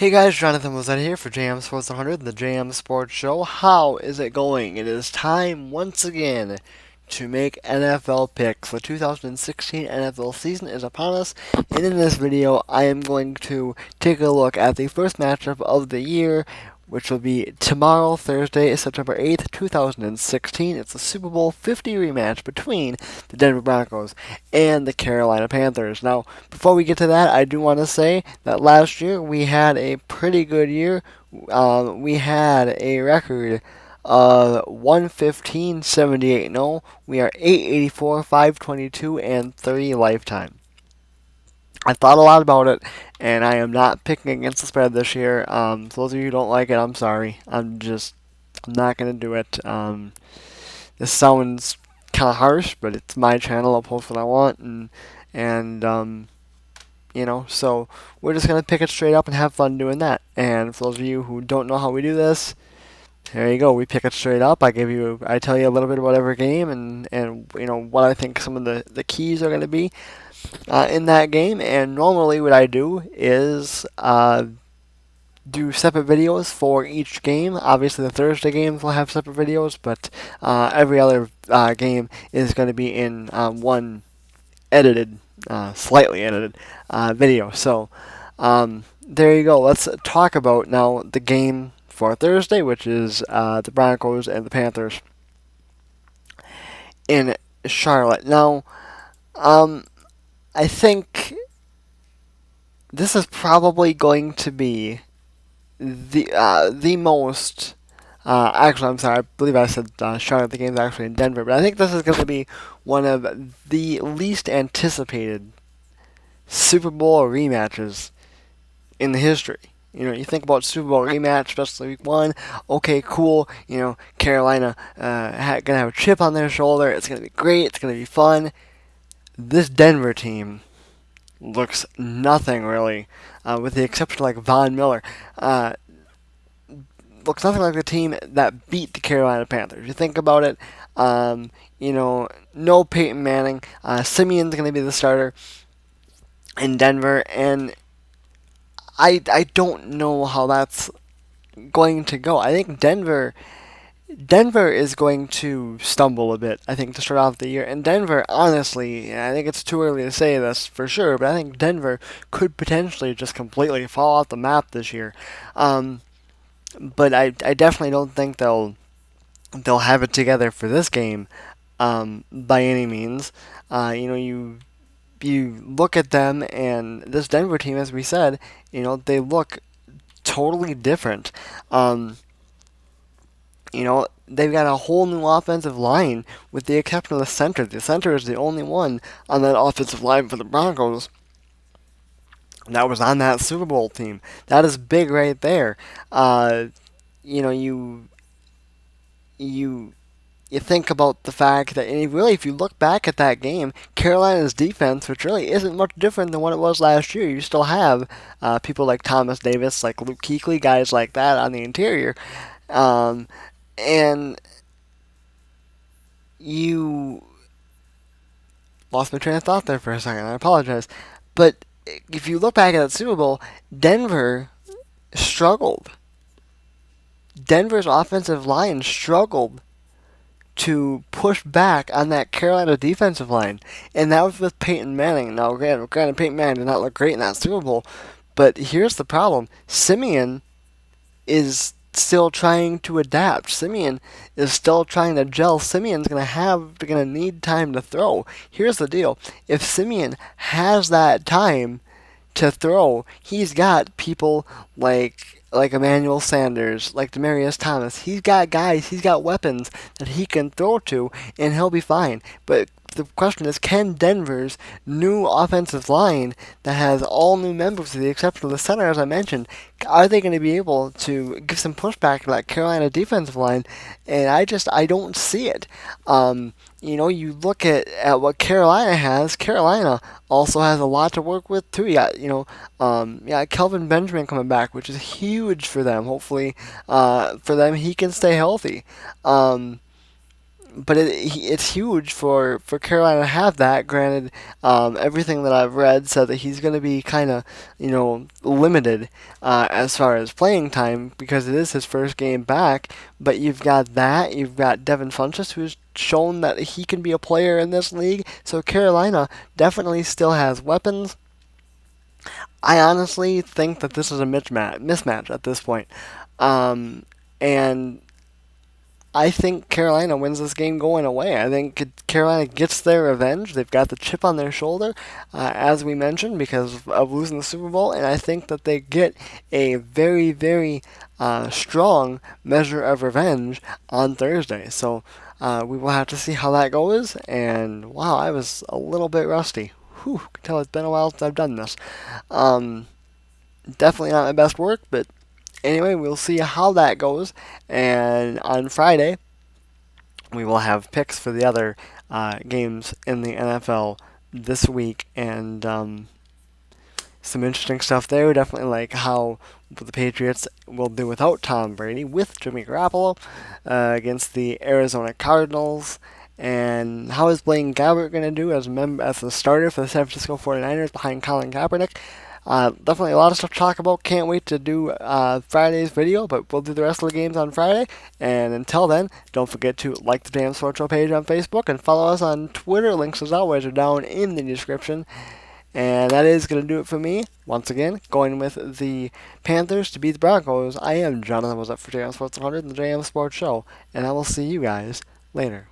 Hey guys, Jonathan Lozette here for JM Sports 100, the JM Sports Show. How is it going? It is time once again to make NFL picks. The 2016 NFL season is upon us, and in this video, I am going to take a look at the first matchup of the year, which will be tomorrow, Thursday, September 8th, 2016. It's the Super Bowl 50 rematch between the Denver Broncos and the Carolina Panthers. Now, before we get to that, I do want to say that last year we had a pretty good year. We had a record of 115, 78 no. We are 884, 522, and 30 lifetime. I thought a lot about it, and I am not picking against the spread this year. For those of you who don't like it, I'm sorry. I'm not gonna do it. This sounds kind of harsh, but it's my channel. I'll post what I want, and so we're just gonna pick it straight up and have fun doing that. And for those of you who don't know how we do this, there you go. We pick it straight up. I tell you a little bit about every game, and what I think some of the keys are gonna be in that game. And normally, what I do is do separate videos for each game. Obviously, the Thursday games will have separate videos, but every other game is going to be in one edited, slightly edited video. So there you go. Let's talk about now the game for Thursday, which is the Broncos and the Panthers in Charlotte. Now, I think this is probably going to be the most. Actually, I'm sorry. I believe I said Charlotte. The game's actually in Denver, but I think this is going to be one of the least anticipated Super Bowl rematches in the history. You think about Super Bowl rematch, especially Week One. Okay, cool. Carolina gonna have a chip on their shoulder. It's gonna be great. It's gonna be fun. This Denver team looks nothing really, with the exception of like Von Miller. Looks nothing like the team that beat the Carolina Panthers. You think about it, no Peyton Manning. Simeon's going to be the starter in Denver, and I don't know how that's going to go. I think Denver is going to stumble a bit, I think, to start off the year. And Denver, honestly, I think it's too early to say this for sure, but I think Denver could potentially just completely fall off the map this year. But I definitely don't think they'll have it together for this game, by any means. You look at them and this Denver team, as we said, they look totally different. They've got a whole new offensive line with the exception of the center. The center is the only one on that offensive line for the Broncos that was on that Super Bowl team. That is big right there. You know, you you think about the fact that, and really, if you look back at that game, Carolina's defense, which really isn't much different than what it was last year, you still have people like Thomas Davis, like Luke Kuechly, guys like that on the interior, um, and you lost my train of thought there for a second. I apologize, but if you look back at that Super Bowl, Denver struggled. Denver's offensive line struggled to push back on that Carolina defensive line, and that was with Peyton Manning. Now, granted, Peyton Manning did not look great in that Super Bowl, but here's the problem: Simeon is still trying to adapt. Simeon is still trying to gel. Simeon's gonna need time to throw. Here's the deal: if Simeon has that time to throw, he's got people like Emmanuel Sanders, like Demarius Thomas. He's got guys, he's got weapons that he can throw to, and he'll be fine. But the question is, can Denver's new offensive line that has all new members, with the exception of the center, as I mentioned, are they going to be able to give some pushback to that Carolina defensive line? And I don't see it. You look at what Carolina has. Carolina also has a lot to work with too. Kelvin Benjamin coming back, which is huge for them. Hopefully, for them, he can stay healthy. but it's huge for Carolina to have that. Granted, everything that I've read said that he's going to be kind of limited as far as playing time because it is his first game back. But you've got that. You've got Devin Funchess, who's shown that he can be a player in this league. So Carolina definitely still has weapons. I honestly think that this is a mismatch at this point. And I think Carolina wins this game going away. I think Carolina gets their revenge. They've got the chip on their shoulder, as we mentioned, because of losing the Super Bowl, and I think that they get a very, very strong measure of revenge on Thursday. So we will have to see how that goes. And wow, I was a little bit rusty. Whew, can tell it's been a while since I've done this. Um, Definitely not my best work, but anyway, we'll see how that goes. And on Friday, we will have picks for the other games in the NFL this week, and some interesting stuff there. Definitely like how the Patriots will do without Tom Brady with Jimmy Garoppolo against the Arizona Cardinals. And how is Blaine Gabbert going to do as the starter for the San Francisco 49ers behind Colin Kaepernick? Definitely a lot of stuff to talk about. Can't wait to do Friday's video, but we'll do the rest of the games on Friday. And until then, don't forget to like the Damn Sports Show page on Facebook and follow us on Twitter. Links as always are down in the description. And that is going to do it for me. Once again, going with the Panthers to beat the Broncos. I am Jonathan was up for JM Sports 100 and the JM Sports Show. And I will see you guys later.